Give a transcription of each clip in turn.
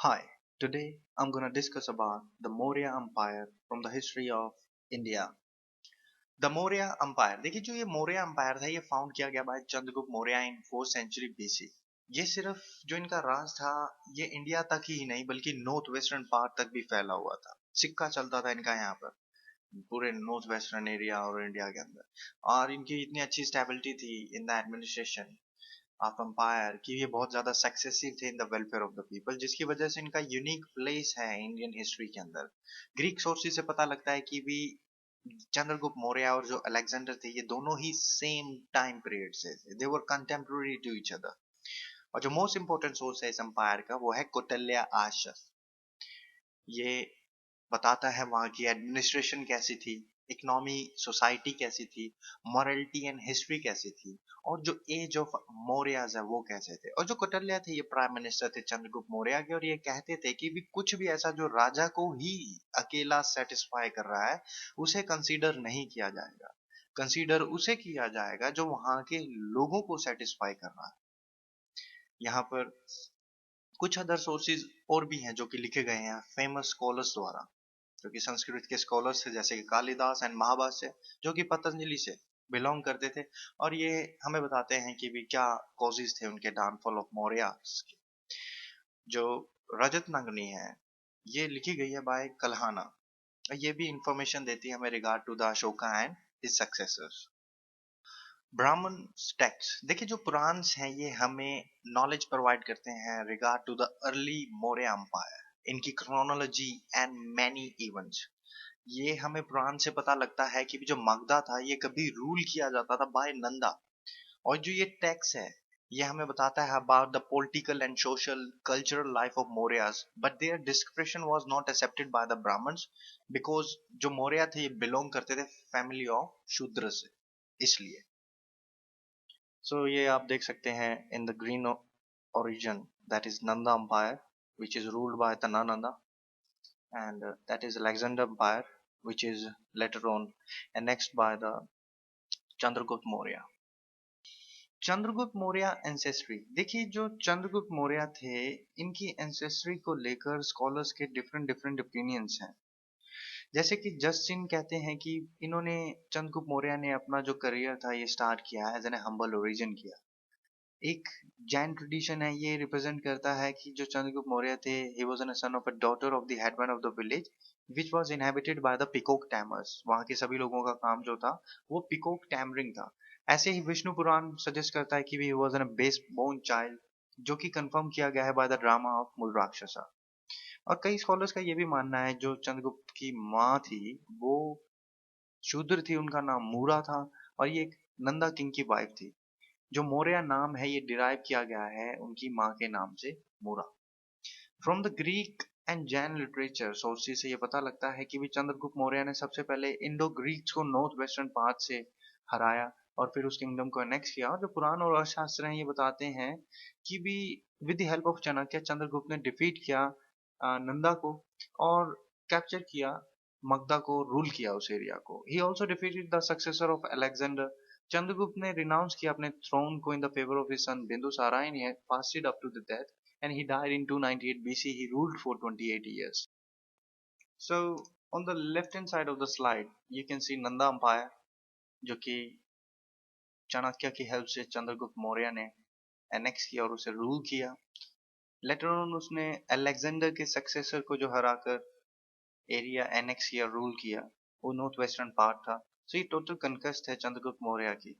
Hi, today I'm gonna discuss about the Maurya Empire from the history of India. The Maurya Empire, देखिए जो ये Maurya empire था ये found किया गया बाय चंद्रगुप्त मौर्य इन 4th सेंचुरी बीसी। ये सिर्फ जो इनका राज था ये इंडिया तक ही नहीं बल्कि नॉर्थ वेस्टर्न पार्ट तक भी फैला हुआ था। सिक्का चलता था इनका यहाँ पर पूरे नॉर्थ वेस्टर्न एरिया और इंडिया के अंदर। और इनकी इतनी अच्छी स्टेबिलिटी थी in the administration of empire कि ये बहुत ज्यादा सक्सेसिव थे in the welfare of the people, जिसकी वजह से इनका यूनिक प्लेस है इंडियन हिस्ट्री के अंदर। ग्रीक सोर्सेज से पता लगता है कि भी चंद्रगुप्त मौर्य और जो अलेक्जेंडर थे ये दोनों ही सेम टाइम पीरियड से थे। They were contemporary to each other. और जो मोस्ट इंपॉर्टेंट सोर्स है इस एम्पायर का वो है कौटिल्य आशर। ये बताता है वहाँ की एडमिनिस्ट्रेशन कैसी थी, इकोनॉमी सोसाइटी कैसी थी, मॉरलिटी एंड हिस्ट्री कैसी थी, और जो एज ऑफ मौर्याज है वो कैसे थे। और जो कौटिल्य थे ये प्राइम मिनिस्टर थे चंद्रगुप्त मौर्य के, और ये कहते थे कि भी कुछ भी ऐसा जो राजा को ही अकेला सेटिस्फाई कर रहा है उसे कंसीडर नहीं किया जाएगा। कंसीडर उसे किया जाएगा जो वहां के लोगों को सेटिस्फाई कर रहा है। यहाँ पर कुछ अदर सोर्सेज और भी हैं जो कि लिखे गए हैं फेमस स्कॉलर्स द्वारा, जो कि संस्कृत के स्कॉलर्स थे जैसे कि कालिदास एंड महाभाष्य, जो कि पतंजलि से बिलोंग करते थे। और ये हमें बताते हैं कि भी क्या कॉजेज थे उनके डाउनफॉल ऑफ मौर्य के। जो रजत नंगनी है ये लिखी गई है बाय कल्हाना। ये भी इंफॉर्मेशन देती है हमें regard to the Ashoka and his successors. Brahman text देखिए जो पुराण्स हैं ये हमें नॉलेज प्रोवाइड करते हैं regard to the early Maurya empire, इनकी क्रोनोलॉजी एंड मैनी इवेंट्स। ये हमें पुराण से पता लगता है कि जो मगधा था ये कभी रूल किया जाता था बाय नंदा। और जो ये टेक्स्ट है ये हमें बताता है about the political and social cultural life of Mauryas, but their description was not accepted by the Brahmins because जो मौर्य थे ये बिलोंग करते थे फैमिली ऑफ शूद्र से, इसलिए। सो ये आप देख सकते हैं in the green origin, that is Nanda Empire, which is ruled by Tanananda, and that is Alexander Empire, which is later on annexed by the Chandragupta Maurya. Chandragupta Maurya ancestry देखिए जो चंद्रगुप्त मौर्य थे इनकी एंसेस्ट्री को लेकर स्कॉलर्स के डिफरेंट डिफरेंट ओपिनियंस हैं। जैसे कि जस्ट सिंह कहते हैं कि इन्होंने चंद्रगुप्त मौर्य ने अपना जो करियर था ये स्टार्ट किया एज एन हम्बल ओरिजिन किया। एक जैन ट्रेडिशन है ये रिप्रेजेंट करता है कि जो चंद्रगुप्त मौर्य थे he was a son of a daughter of the headman of the village which was inhabited by the peacock tamers. वहां के सभी लोगों का काम जो था वो पिकॉक टैमरिंग था। ऐसे ही विष्णु पुराण सजेस्ट करता है कि he was an base born child, जो कि कंफर्म किया गया है बाय द ड्रामा ऑफ मूल राक्षसा। और कई स्कॉलर्स का ये भी मानना है जो चंद्रगुप्त की माँ थी वो शूद्र थी, उनका नाम मूरा था, और ये एक नंदा किंग की वाइफ थी। जो मौर्य नाम है ये डिराइव किया गया है उनकी माँ के नाम से, Mura. From the Greek and Jain literature sources से ये पता लगता है कि भी चंद्रगुप्त मौर्य ने सबसे पहले इंडो ग्रीक्स को नॉर्थ वेस्टर्न पार्ट से हराया और फिर उस किंगडम को एनेक्स किया। और जो पुराण और अर्थशास्त्र हैं ये बताते हैं कि भी with the help of Chanakya Chandragupta ने डिफीट किया नंदा को और कैप्चर किया मगधा को, रूल किया उस एरिया को। He also defeated the successor of Alexander. Chandragupta ने रिनाउंस किया अपने थ्रोन को in the favour of his son Bindusara and he had fasted up to the death and he died in 298 BC. He ruled for 28 years. So on the left hand side of the slide you can see Nanda Empire, जो कि चाणक्य की help से चंद्रगुप्त मौर्य ने annex किया और उसे rule किया। Later on उसने अलेक्जेंडर के सक्सेसर को जो हराकर एरिया एनेक्स किया, रूल किया, वो नॉर्थ वेस्टर्न पार्ट था। सो ये टोटल कंक्वेस्ट है चंद्रगुप्त मौर्य की।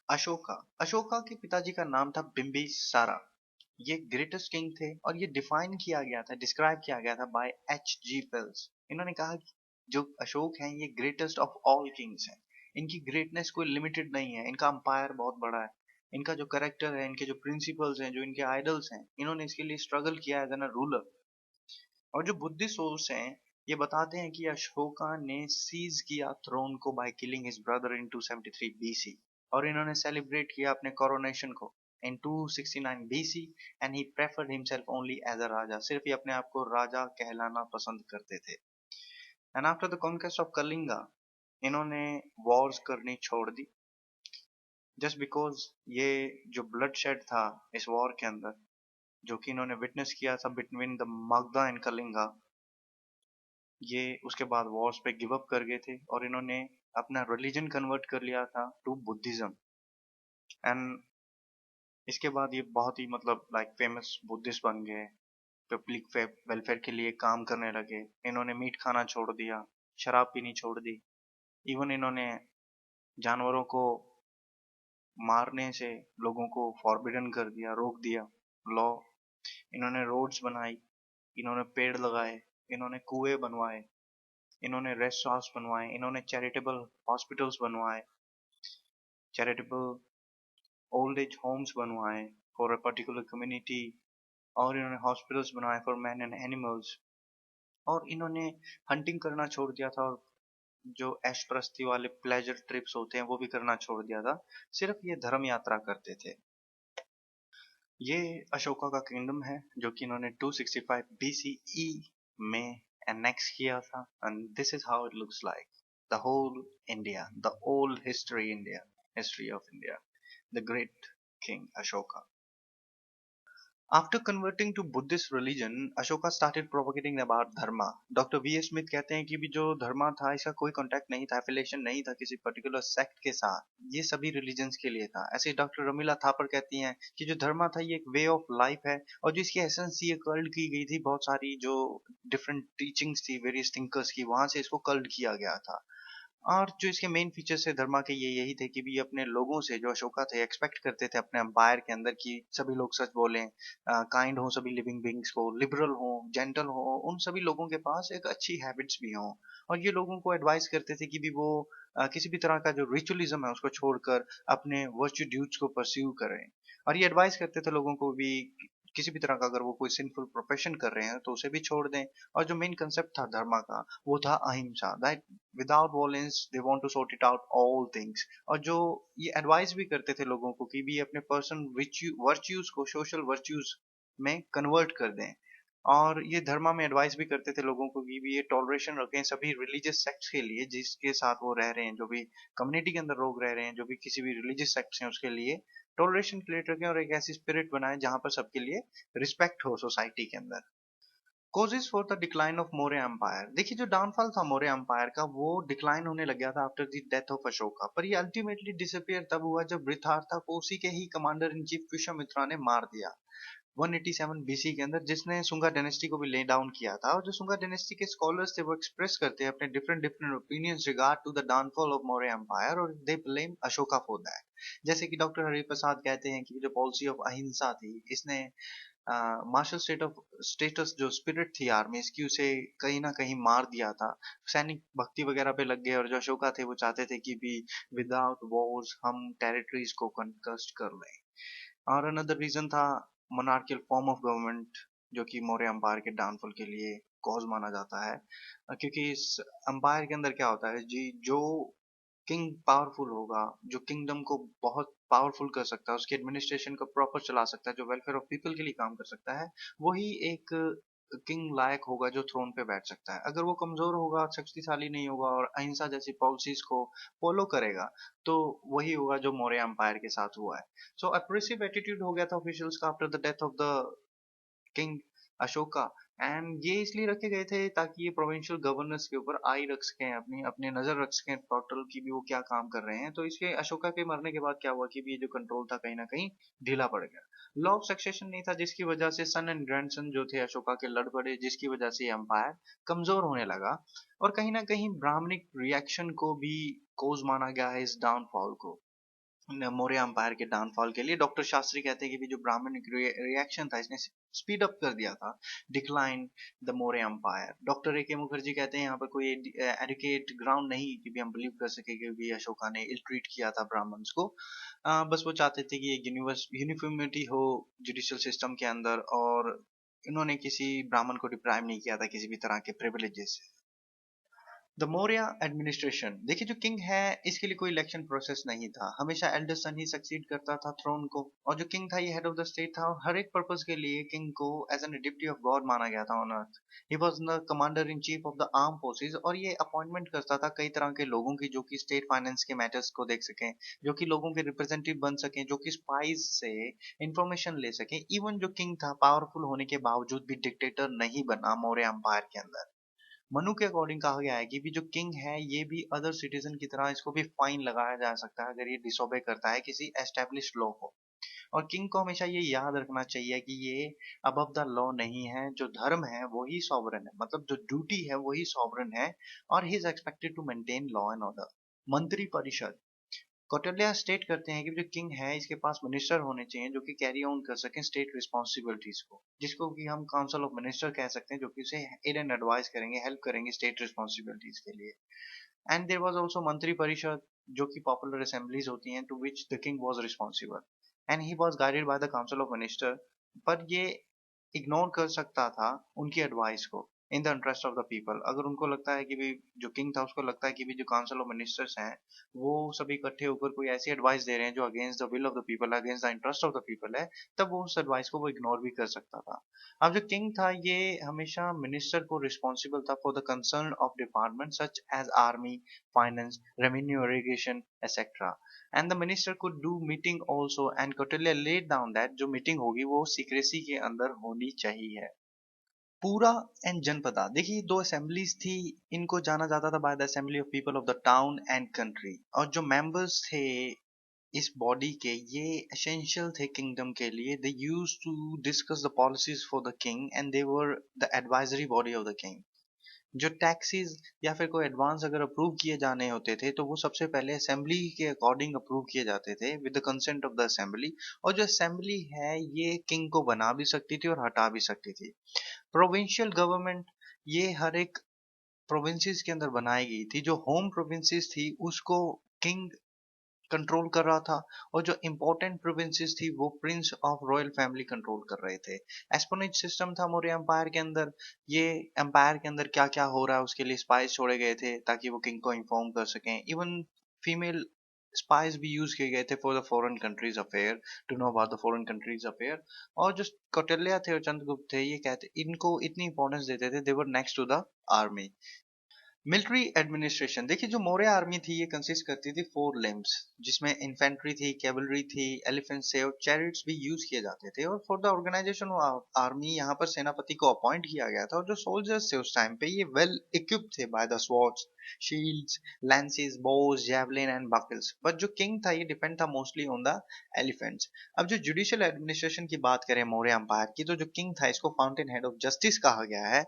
अशोका अशोका के पिताजी का नाम था बिम्बिसारा। ये ग्रेटेस्ट किंग थे और ये डिफाइन किया गया था, डिस्क्राइब किया गया था बाय H.G. वेल्स। इन्होंने कहा कि जो अशोक हैं ये ग्रेटेस्ट ऑफ ऑल किंग्स हैं। इनकी ग्रेटनेस कोई लिमिटेड नहीं है, इनका अंपायर बहुत बड़ा है, इनका जो करेक्टर है, इनके जो प्रिंसिपल्स हैं, जो इनके आइडल्स हैं, इन्होंने इसके लिए स्ट्रगल किया एज एन रूलर। और जो बुद्धिस्ट सोर्स हैं ये बताते हैं कि अशोका ने सीज किया थ्रोन को by killing his brother in 273 BC, और इन्होंने सेलिब्रेट किया अपने कोरोनेशन को in 269 BC and he preferred himself only as a raja. सिर्फ ये अपने आप को राजा कहलाना पसंद करते थे। And after the conquest of Kalinga इन्होंने वॉर्स करनी छोड़ दी। जस्ट बिकॉज ये जो ब्लड शेड था इस वॉर के अंदर, जो कि इन्होंने विटनेस किया था between the Magadha and Kalinga, ये उसके बाद वॉर्स पे गिव अप कर गए थे और इन्होंने अपना रिलीजन कन्वर्ट कर लिया था टू बुद्धिज्म। एंड इसके बाद ये बहुत ही मतलब लाइक फेमस बुद्धिस्ट बन गए, पब्लिक वेलफेयर के लिए काम करने लगे। इन्होंने मीट खाना छोड़ दिया, शराब पीनी छोड़ दी, इवन इन्होंने जानवरों को मारने से लोगों को फॉरबिडन कर दिया, रोक दिया लॉ। इन्होंने रोड्स बनाई, इन्होंने पेड़ लगाए, इन्होंने कुएं बनवाए, इन्होंने रेस्ट हाउस बनवाए, इन्होंने चैरिटेबल हॉस्पिटल्स बनवाए, चैरिटेबल ओल्ड एज होम्स बनवाए फॉर अ पर्टिकुलर कम्युनिटी, और इन्होंने हॉस्पिटल्स बनवाए फॉर मैन एंड एनिमल्स। और इन्होंने हंटिंग करना छोड़ दिया था, और जो ऐश प्रस्ती वाले प्लेजर ट्रिप्स होते हैं वो भी करना छोड़ दिया था, सिर्फ ये धर्म यात्रा करते थे। ये अशोका का किंगडम है जो कि इन्होंने 265 BCE में एनेक्स किया था। And this is how it looks like the whole India, the old history of India, the great king Ashoka. After converting to Buddhist religion, Ashoka started propagating about dharma. Doctor V S Smith कहते हैं कि भी जो धर्मा था इसका कोई contact नहीं था, एफिलिएशन नहीं था किसी पर्टिकुलर सेक्ट के साथ, ये सभी रिलीजन्स के लिए था। ऐसे डॉक्टर रमीला थापर कहती हैं कि जो धर्मा था ये एक वे ऑफ लाइफ है, और जो इसकी एसेंस ये कल्ड की गई थी, बहुत सारी जो डिफरेंट टीचिंग्स थी वेरियस थिंकर्स की, वहां से इसको कल्ड किया गया था। और जो इसके मेन फीचर्स है धर्मा के, ये यही थे कि भी अपने लोगों से, जो अशोका थे, एक्सपेक्ट करते थे अपने एम्पायर के अंदर कि सभी लोग सच बोलें, काइंड हो सभी लिविंग बींग्स को, लिबरल हो, जेंटल हो, उन सभी लोगों के पास एक अच्छी हैबिट्स भी हों। और ये लोगों को एडवाइस करते थे कि भी वो किसी भी तरह का जो रिचुअलिज्म है उसको छोड़कर अपने वर्च्यू ड्यूट्स को परस्यू करें। और ये एडवाइस करते थे लोगों को भी किसी भी तरह का अगर वो कोई सिंफुल प्रोफेशन कर रहे हैं तो उसे भी छोड़ दें। और जो मेन कंसेप्ट था धर्मा का वो था ahimsa, that without violence they want to sort it out all things. और जो ये एडवाइस भी करते थे लोगों को कि भी अपने पर्सन वर्च्यूज को सोशल वर्च्यूज में कन्वर्ट कर दें। और ये धर्मा में एडवाइस भी करते थे लोगों को कि भी ये टॉलरेशन रखें सभी रिलीजियस सेक्ट्स के लिए जिसके साथ वो रह रहे हैं, जो भी कम्युनिटी के अंदर लोग रह रहे हैं, जो भी किसी भी रिलीजियस सेक्ट्स हैं उसके लिए टॉलरेशन क्रिएट रखें, और एक ऐसी स्पिरिट बनाए जहां पर सबके लिए रिस्पेक्ट हो सोसाइटी के अंदर। Causes for the decline of Maurya empire, देखिए जो डाउनफॉल था मौर्य एम्पायर का वो डिक्लाइन होने लग गया था after the death of Ashoka, पर ये अल्टीमेटली डिसअपियर तब हुआ जब वृथार्था को उसी के ही कमांडर इन चीफ विश्वामित्रा ने मार दिया 187 BC के अंदर, जिसने सुंगा डायनेस्टी को भी ले डाउन किया था। और जो सुंगा डायनेस्टी के स्कॉलर्स थे वो एक्सप्रेस करते हैं अपने different different opinions regard to the downfall of Maurya empire, और they blame Ashoka for that. जैसे कि डॉक्टर हरिप्रसाद कहते हैं कि जो पॉलिसी ऑफ अहिंसा थी, इसने मार्शल स्टेटस जो स्पिरिट थी आर्मी इसकी, उसे कहीं ना कहीं मार दिया था। सैनिक भक्ति वगैरह पे लग गए, और जो अशोका थे वो चाहते थे कि भी विदाउट वॉर्स हम टेरिटरीज को कंक्वेस्ट कर लें। और अनदर रीजन था मोनार्कियल फॉर्म ऑफ गवर्नमेंट, जो कि मौर्य एम्पायर के डाउनफॉल के लिए कॉज माना जाता है। क्योंकि इस एम्पायर के अंदर क्या होता है जी, जो किंग पावरफुल होगा, जो किंगडम को बहुत पावरफुल कर सकता है, उसकी एडमिनिस्ट्रेशन को प्रॉपर चला सकता है, जो वेलफेयर ऑफ पीपल के लिए काम कर सकता है, वही एक किंग लायक होगा जो थ्रोन पे बैठ सकता है। अगर वो कमजोर होगा, शक्तिशाली नहीं होगा और अहिंसा जैसी पॉलिसीज को फॉलो करेगा, तो वही होगा जो मौर्य एम्पायर के साथ हुआ है। सो अप्रेसिव एटीट्यूड हो गया था ऑफिशियल्स का after the death of the king Ashoka. And ये इसलिए रखे गए थे ताकि ये प्रोविंशियल गवर्नर्स के ऊपर आई रख सकें, अपनी अपनी नजर रख सकें टोटल की भी वो क्या काम कर रहे हैं। तो इसके अशोका के मरने के बाद क्या हुआ कि भी ये जो कंट्रोल था कहीं ना कहीं ढीला पड़ गया। लॉ ऑफ सक्सेशन नहीं था, जिसकी वजह से सन एंड ग्रैंडसन जो थे अशोका के लड़ पड़े, जिसकी वजह से एम्पायर कमजोर होने लगा। और कहीं ना कहीं ब्राह्मणिक रिएक्शन को भी कोज माना गया है इस डाउनफॉल को, मौर्य एम्पायर के डाउनफॉल के लिए। डॉक्टर शास्त्री कहते हैं कि भी जो ब्राह्मणिक रिएक्शन था इसने स्पीड अप कर दिया था decline the Maurya empire. Doctor A K Mukherjee कहते हैं यहाँ पर कोई एडुकेट ग्राउंड नहीं कि भी हम बिलीव कर सके कि भी अशोका ने इल ट्रीट किया था ब्राह्मण्स को। बस वो चाहते थे कि एक यूनिफॉर्मिटी हो जुडिशियल सिस्टम के अंदर, और इन्होंने किसी ब्राह्मण को डिप्राइव नहीं किया था किसी भी तरह के प्रिविलेजेस से। द मौर्य एडमिनिस्ट्रेशन, देखिए जो किंग है इसके लिए कोई इलेक्शन प्रोसेस नहीं था, हमेशा एल्डर सन ही सक्सीड करता था थ्रोन को, और जो किंग था ये हेड ऑफ द स्टेट था, और हर एक पर्पस के लिए किंग को as an deputy of god माना गया था on earth. He was the commander in chief of the arm forces, और ये अपॉइंटमेंट करता था कई तरह के लोगों की जो कि स्टेट फाइनेंस के मैटर्स को देख सकें, जो कि लोगों के रिप्रेजेंटेटिव बन सकें, जो कि स्पाइस से इंफॉर्मेशन ले सकें। इवन जो किंग था पावरफुल होने के बावजूद भी डिक्टेटर नहीं बना मौर्य एम्पायर के अंदर। मनु के अकॉर्डिंग कहा गया है कि भी जो किंग है ये भी अदर सिटीजन की तरह इसको भी फाइन लगाया जा सकता है अगर ये डिसोबे करता है किसी एस्टेब्लिश्ड लॉ को। और किंग को हमेशा ये याद रखना चाहिए कि ये अबव द लॉ नहीं है, जो धर्म है वही सॉवरन है, मतलब जो ड्यूटी है वही सॉवरन है, और he is expected to maintain law and order. मंत्री परिषद, कौटिल्य स्टेट करते हैं कि जो किंग है इसके पास मिनिस्टर होने चाहिए जो कि कैरी ऑन कर सकें स्टेट रिस्पॉन्सिबिलिटीज को, जिसको कि हम काउंसिल ऑफ मिनिस्टर कह सकते हैं, जो कि उसे एड एंड एडवाइस करेंगे, हेल्प करेंगे स्टेट रिस्पॉन्सिबिलिटीज के लिए। एंड देयर वाज आल्सो मंत्री परिषद, जो कि पॉपुलर असेंबलीज होती हैं to which the king was responsible, and he was guided by the council of minister. पर ये इग्नोर कर सकता था उनकी एडवाइस को in the interest of the people. अगर उनको लगता है कि भी जो किंग था उसको लगता है कि भी जो काउंसिल ऑफ मिनिस्टर्स हैं वो सभी इकट्ठे होकर कोई ऐसी एडवाइस दे रहे हैं जो against the will of the people, against the interest of the people है, तब वो उस एडवाइस को वो इग्नोर भी कर सकता था। अब जो किंग था ये हमेशा मिनिस्टर को रिस्पॉन्सिबल था for the concern of department such as army, finance, revenue, irrigation etcetera, and the minister could do meeting also, and Kautilya laid down that जो मीटिंग होगी वो सीक्रेसी के अंदर होनी चाहिए। पूरा एंड जनपदा, देखिए दो असेंबलीज थी, इनको जाना जाता था by the assembly of people of the town and country, और जो मेंबर्स थे इस बॉडी के ये एसेंशियल थे किंगडम के लिए। They used to discuss the policies for the king and they were the advisory body of the king. जो टैक्सेस या फिर कोई एडवांस अगर अप्रूव किए जाने होते थे तो वो सबसे पहले असेंबली के अकॉर्डिंग अप्रूव किए जाते थे with the consent of the assembly, और जो असेंबली है ये किंग को बना भी सकती थी और हटा भी सकती थी। प्रोविंशियल गवर्नमेंट, ये हर एक प्रोविंसेस के अंदर बनाई गई थी, जो होम प्रोविंसेस थी उसको किंग कंट्रोल कर रहा था, और जो इंपॉर्टेंट प्रोविंसेस थी वो Prince of royal family control कर रहे थे। एस्पोनेज सिस्टम था मौर्य एम्पायर के अंदर, ये एम्पायर के अंदर क्या क्या हो रहा है उसके लिए स्पाइस छोड़े गए थे ताकि वो किंग को इन्फॉर्म कर सकें। इवन फीमेल स्पाइस भी यूज किए गए थे for the foreign countries affair, to know about the foreign countries affair. और जो कौटिल्य थे और चंद्रगुप्त थे ये कहते इनको इतनी इंपॉर्टेंस देते थे, they were next to the army. Military administration, देखिए जो मौर्य आर्मी थी ये कंसिस्ट करती थी 4 लिम्स, जिसमें इन्फेंट्री थी, कैवलरी थी, एलिफेंट्स थे, और चैरिट्स भी यूज किए जाते थे। और for the organisation of army यहाँ पर सेनापति को अपॉइंट किया गया था, और जो सोल्जर्स थे उस टाइम पे ये वेल इक्विप्ड थे by the swords, shields, lances, bows, javelin and buckles। But जो किंग था ये डिपेंड था मोस्टली ऑन द एलिफेंट्स। अब जो जुडिशियल एडमिनिस्ट्रेशन की बात करें मौर्य एम्पायर की, तो जो किंग था इसको फाउंटेन हेड ऑफ जस्टिस कहा गया है,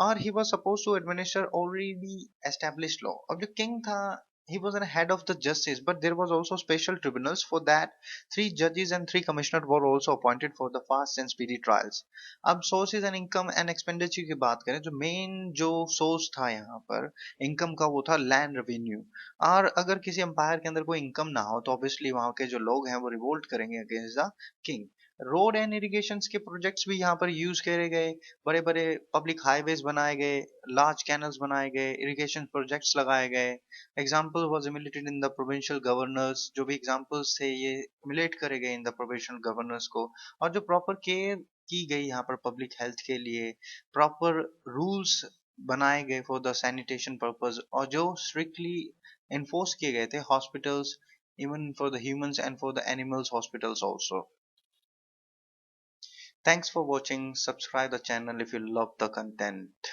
और he was supposed to administer already established law। अब जो king था he was a head of the justice, but there was also special tribunals for that। 3 judges and 3 commissioners were also appointed for the fast and speedy trials। अब sources and income and expenditure की बात करें, जो main जो source था यहाँ पर income का वो था लैंड रेवेन्यू। और अगर किसी एम्पायर के अंदर कोई इनकम ना हो तो ऑब्वियसली वहां के जो लोग हैं वो रिवोल्ट करेंगे against the king. Road and irrigation के प्रोजेक्ट्स भी यहाँ पर यूज करे गए, बड़े बड़े पब्लिक हाईवेज बनाए गए, लार्ज कैनल्स बनाए गए, इरिगेशन प्रोजेक्ट्स लगाए गए। Example was imitated in the provincial governors, जो भी एग्जाम्पल्स थे ये इमिलेट करे गए इन द प्रोविंशियल गवर्नर्स को। और जो प्रॉपर केयर की गई यहाँ पर पब्लिक हेल्थ के लिए, प्रॉपर रूल्स बनाए गए फॉर द सैनिटेशन पर्पज, और जो स्ट्रिक्टली इन्फोर्स किए गए थे hospitals, even for the humans and for the animals hospitals also. Thanks for watching. Subscribe the channel if you love the content.